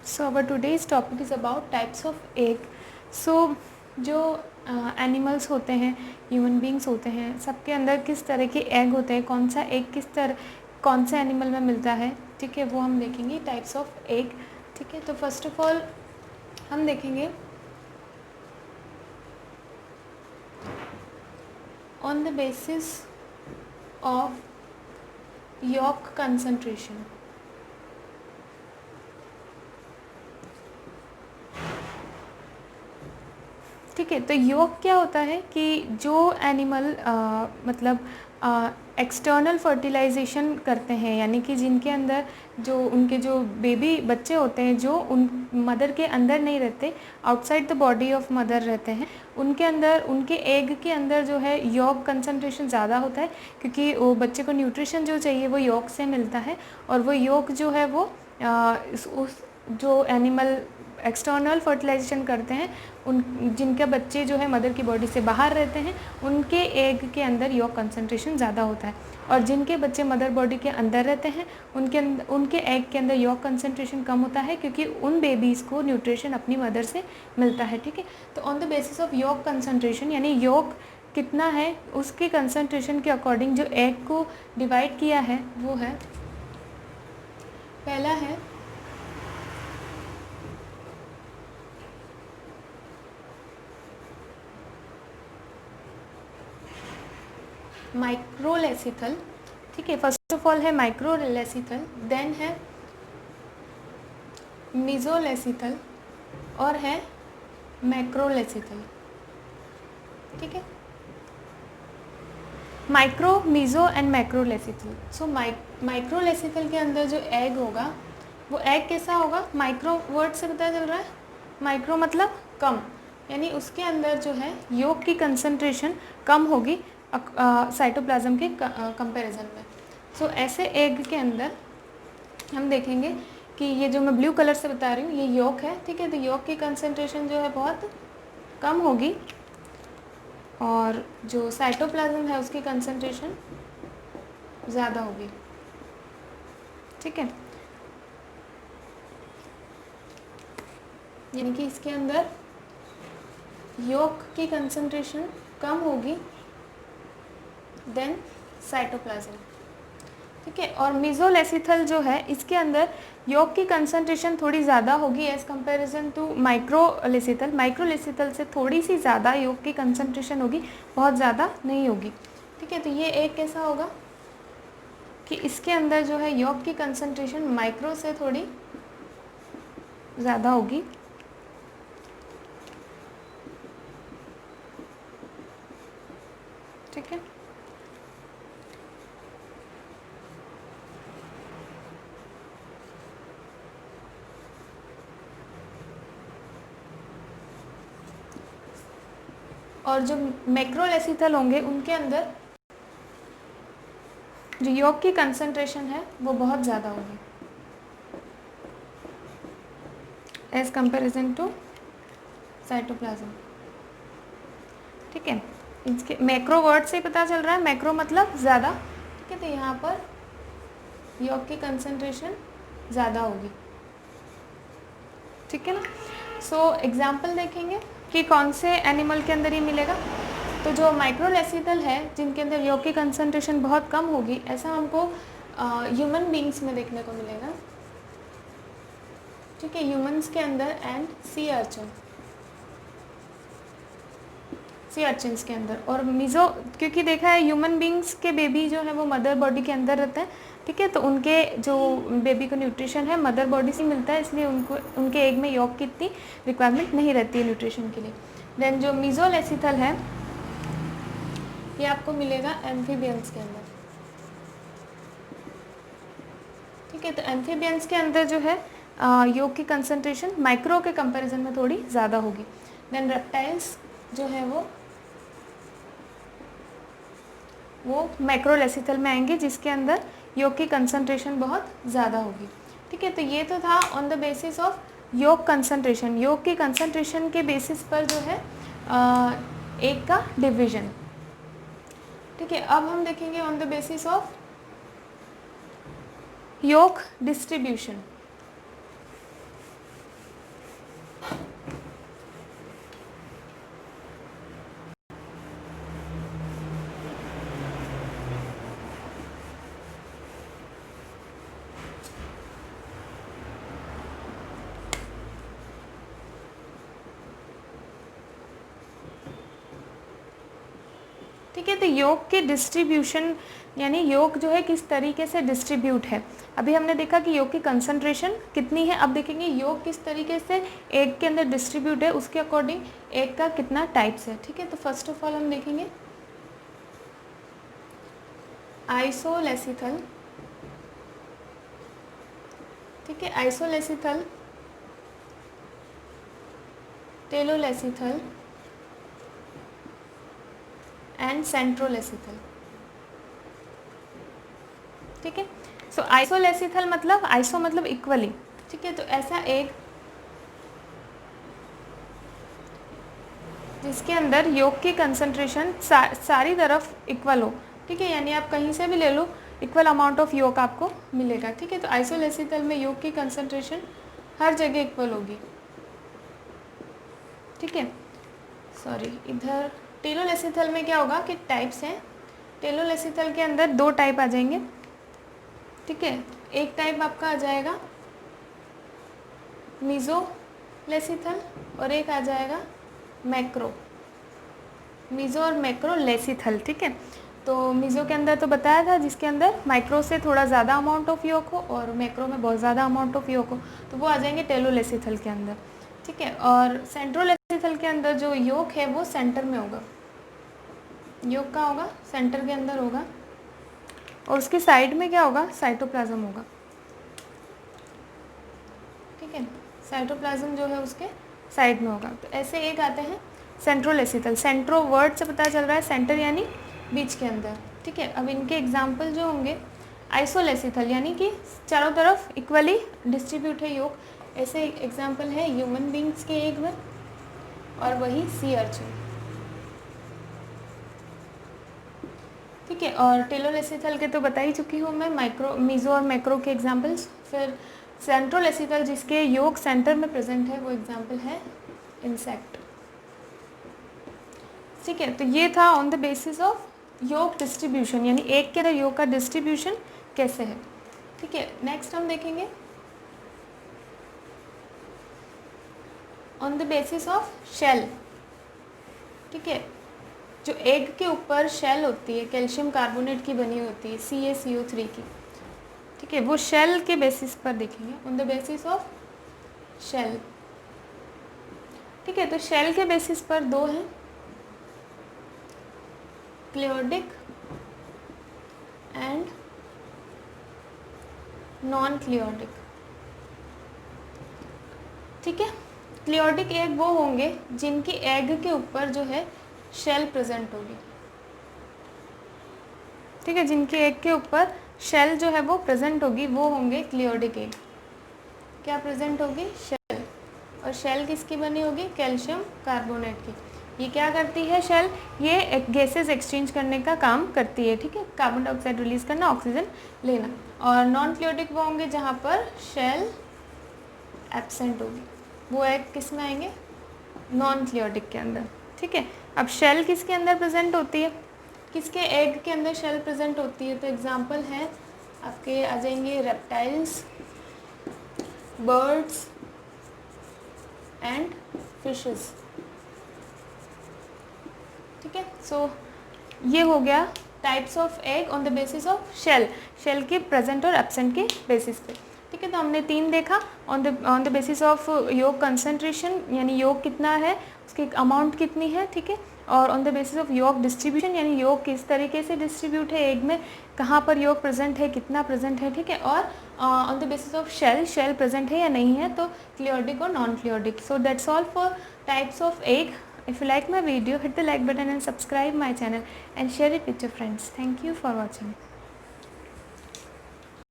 So our today's topic is about types of egg. So जो animals होते हैं, human beings होते हैं, सबके अंदर किस तरह के एग होते हैं, कौन सा एग किस तरह कौन से एनिमल में मिलता है, ठीक है, वो हम देखेंगे टाइप्स ऑफ एग। ठीक है, तो फर्स्ट ऑफ ऑल हम देखेंगे on the basis of York concentration. ठीक है, तो योग क्या होता है कि जो एनिमल मतलब एक्सटर्नल फर्टिलाइजेशन करते हैं, यानी कि जिनके अंदर जो उनके जो बेबी बच्चे होते हैं जो उन मदर के अंदर नहीं रहते, outside the body of mother रहते हैं, उनके अंदर उनके एग के अंदर जो है योग कंसंट्रेशन ज़्यादा होता है, क्योंकि वो बच्चे को न्यूट्रिशन जो चाहिए वो योग से मिलता है। और वो योग जो है वो उस जो एनिमल एक्सटर्नल फर्टिलाइजेशन करते हैं, उन जिनके बच्चे जो है मदर की बॉडी से बाहर रहते हैं, उनके एग के अंदर योग कंसंट्रेशन ज़्यादा होता है। और जिनके बच्चे मदर बॉडी के अंदर रहते हैं उनके एग के अंदर योग कंसंट्रेशन कम होता है, क्योंकि उन बेबीज़ को न्यूट्रिशन अपनी मदर से मिलता है। ठीक है, तो on the basis of yolk concentration, यानी योग कितना है उसके कंसंट्रेशन के अकॉर्डिंग जो एग को डिवाइड किया है वो है, पहला है माइक्रोलेसिथल। ठीक है, फर्स्ट ऑफ ऑल है माइक्रोलेसिथल, देन है मीजोलेसिथल और है मैक्रोलेसिथल। ठीक है, micro, meso and macrolecithal. So microlecithal के अंदर जो एग होगा वो एग कैसा होगा, माइक्रो वर्ड से पता चल रहा है, माइक्रो मतलब कम, यानी उसके अंदर जो है योग की कंसंट्रेशन कम होगी साइटोप्लाज्म के कंपैरिजन में। सो ऐसे एग के अंदर हम देखेंगे कि ये जो मैं ब्लू कलर से बता रही हूँ ये योग है। ठीक है, तो योग की कंसंट्रेशन जो है बहुत कम होगी और जो साइटोप्लाज्म है उसकी कंसंट्रेशन ज़्यादा होगी। ठीक है, यानी कि इसके अंदर योग की कंसंट्रेशन कम होगी देन साइटोप्लाज्म। ठीक है, और मीजोलेसिथल जो है इसके अंदर योग की कंसंट्रेशन थोड़ी ज़्यादा होगी as comparison to microlecithal. Microlecithal से थोड़ी सी ज़्यादा योग की कंसंट्रेशन होगी, बहुत ज़्यादा नहीं होगी। ठीक है, तो ये एक कैसा होगा कि इसके अंदर जो है योग की कंसंट्रेशन माइक्रो से थोड़ी ज़्यादा होगी। ठीक है, और जो मैक्रोलेसिथल होंगे उनके अंदर जो योग की कंसंट्रेशन है वो बहुत ज़्यादा होगी एज कंपैरिजन टू साइटोप्लाज्म। ठीक है, इसके मैक्रो वर्ड से पता चल रहा है, मैक्रो मतलब ज़्यादा। ठीक है, तो यहाँ पर योग की कंसंट्रेशन ज़्यादा होगी। ठीक है ना, सो एग्जाम्पल देखेंगे कि कौन से एनिमल के अंदर ये मिलेगा। तो जो माइक्रोलेसिथल है जिनके अंदर योग की कंसंट्रेशन बहुत कम होगी, ऐसा हमको ह्यूमन बींग्स में देखने को मिलेगा। ठीक है, ह्यूमंस के अंदर एंड सी अर्चिन्स के अंदर। और मीज़ो, क्योंकि देखा है ह्यूमन बींग्स के बेबी जो है वो मदर बॉडी के अंदर रहते हैं। ठीक है, तो उनके जो बेबी को न्यूट्रिशन है मदर बॉडी से मिलता है, इसलिए उनको उनके एग में योग की इतनी रिक्वायरमेंट नहीं रहती है न्यूट्रिशन के लिए। देन जो मीजोलेसिथल है ये आपको मिलेगा एम्फीबियंस के अंदर। ठीक है, तो एम्फीबियंस के अंदर जो है योग की कंसंट्रेशन माइक्रो के कंपैरिजन में थोड़ी ज़्यादा होगी। देन रेप्टाइल्स जो है वो मैक्रोलेसिथल में आएंगे, जिसके अंदर योग की कंसंट्रेशन बहुत ज़्यादा होगी। ठीक है, तो ये तो था on the basis of yolk concentration, योग की कंसंट्रेशन के बेसिस पर जो है एक का डिवीजन। ठीक है, अब हम देखेंगे ऑन द बेसिस ऑफ योग डिस्ट्रीब्यूशन। ठीक है। तो योग के डिस्ट्रीब्यूशन यानी योग जो है किस तरीके से डिस्ट्रीब्यूट है। अभी हमने देखा कि योग की कंसंट्रेशन कितनी है, अब देखेंगे योग किस तरीके से एग के अंदर डिस्ट्रीब्यूट है, उसके अकॉर्डिंग एग का कितना टाइप्स है। ठीक है, तो फर्स्ट ऑफ ऑल हम देखेंगे आइसोलेसिथल। ठीक है, आइसोलेसिथल, टेलोलेसिथल एंड सेंट्रोलेसिथल। ठीक है, सो आइसोलेसिथल मतलब आइसो मतलब इक्वली। ठीक है, तो ऐसा एक जिसके अंदर योग की कंसंट्रेशन सारी तरफ इक्वल हो। ठीक है, यानी आप कहीं से भी ले लो इक्वल अमाउंट ऑफ योग आपको मिलेगा। ठीक है, तो आइसोलेसिथल में योग की कंसंट्रेशन हर जगह इक्वल होगी। ठीक है, सॉरी इधर टेलोलेसिथल में क्या होगा कि टाइप्स हैं। टेलोलेसिथल के अंदर दो टाइप आ जाएंगे। ठीक है, एक टाइप आपका आ जाएगा मीजोलेसिथल और एक आ जाएगा मैक्रो, मीजो और मैक्रो लेसिथल। ठीक है, तो मीजो के अंदर तो बताया था जिसके अंदर माइक्रो से थोड़ा ज़्यादा अमाउंट ऑफ योग हो और मैक्रो में बहुत ज़्यादा अमाउंट ऑफ योग हो, तो वो आ जाएंगे टेलोलेसिथल के अंदर। ठीक है, और सेंट्रोलेसिथल के अंदर जो योग है वो सेंटर में होगा। योग का होगा सेंटर के अंदर होगा और उसके साइड में क्या होगा, साइटोप्लाज्म होगा। ठीक है, साइटोप्लाज्म जो है उसके साइड में होगा। तो ऐसे एक आते हैं सेंट्रोलेसिथल। सेंट्रो वर्ड से पता चल रहा है सेंटर यानी बीच के अंदर। ठीक है, अब इनके एग्जाम्पल जो होंगे आइसोलेसिथल यानी कि चारों तरफ इक्वली डिस्ट्रीब्यूट है योग। ऐसे एग्जाम्पल है ह्यूमन बींग्स के एग में और वही सी अर्चिन। ठीक है, और टेलोलेसिथल के तो बता ही चुकी हूँ मैं, माइक्रो मीजो और मैक्रो के एग्जाम्पल्स। फिर सेंट्रोलेसिथल जिसके योग सेंटर में प्रेजेंट है वो एग्जाम्पल है इंसेक्ट। ठीक है, तो ये था ऑन द बेसिस ऑफ योग डिस्ट्रीब्यूशन, यानी एक के अंदर योग का डिस्ट्रीब्यूशन कैसे है। ठीक है, नेक्स्ट हम देखेंगे on the basis of shell. ठीक है, जो एग के ऊपर शेल होती है कैल्शियम कार्बोनेट की बनी होती है CaCO3 की। ठीक है, वो शेल के बेसिस पर देखेंगे, on the basis of shell. ठीक है, तो शेल के बेसिस पर दो हैं, क्लियोडिक एंड नॉन क्लियोडिक। ठीक है, क्लियोडिक एग वो होंगे जिनकी एग के ऊपर जो है शेल प्रेजेंट होगी। ठीक है, जिनके एग के ऊपर शेल जो है वो प्रेजेंट होगी वो होंगे क्लियोडिक एग। क्या प्रेजेंट होगी, शेल। और शेल किसकी बनी होगी, कैल्शियम कार्बोनेट की। ये क्या करती है शेल, ये गैसेस एक्सचेंज करने का काम करती है। ठीक है, कार्बन डाइऑक्साइड रिलीज करना, ऑक्सीजन लेना। और नॉन क्लियोडिक वो होंगे जहाँ पर शेल एब्सेंट होगी, वो एग किस में आएंगे, नॉन क्लियोडिक के अंदर। ठीक है, अब शेल किसके अंदर प्रेजेंट होती है, किसके एग के अंदर शेल प्रेजेंट होती है। तो एग्जांपल है आपके आ जाएंगे रेप्टाइल्स, बर्ड्स एंड फिशेस। ठीक है, सो ये हो गया types of egg on the basis of shell, shell के प्रेजेंट और एब्सेंट के बेसिस पे। ठीक है, तो हमने तीन देखा, on the basis of yolk concentration यानी योग कितना है, उसकी अमाउंट कितनी है। ठीक है, और ऑन द बेसिस ऑफ योग डिस्ट्रीब्यूशन यानी योग किस तरीके से डिस्ट्रीब्यूट है एग में, कहाँ पर योग प्रेजेंट है, कितना प्रेजेंट है। ठीक है, और on the basis of shell, shell present है या नहीं है, तो क्लियोडिक और non cleidoic. So that's all for types of egg. If you like my video, hit the like button and subscribe my channel and share it with your friends. Thank you for watching.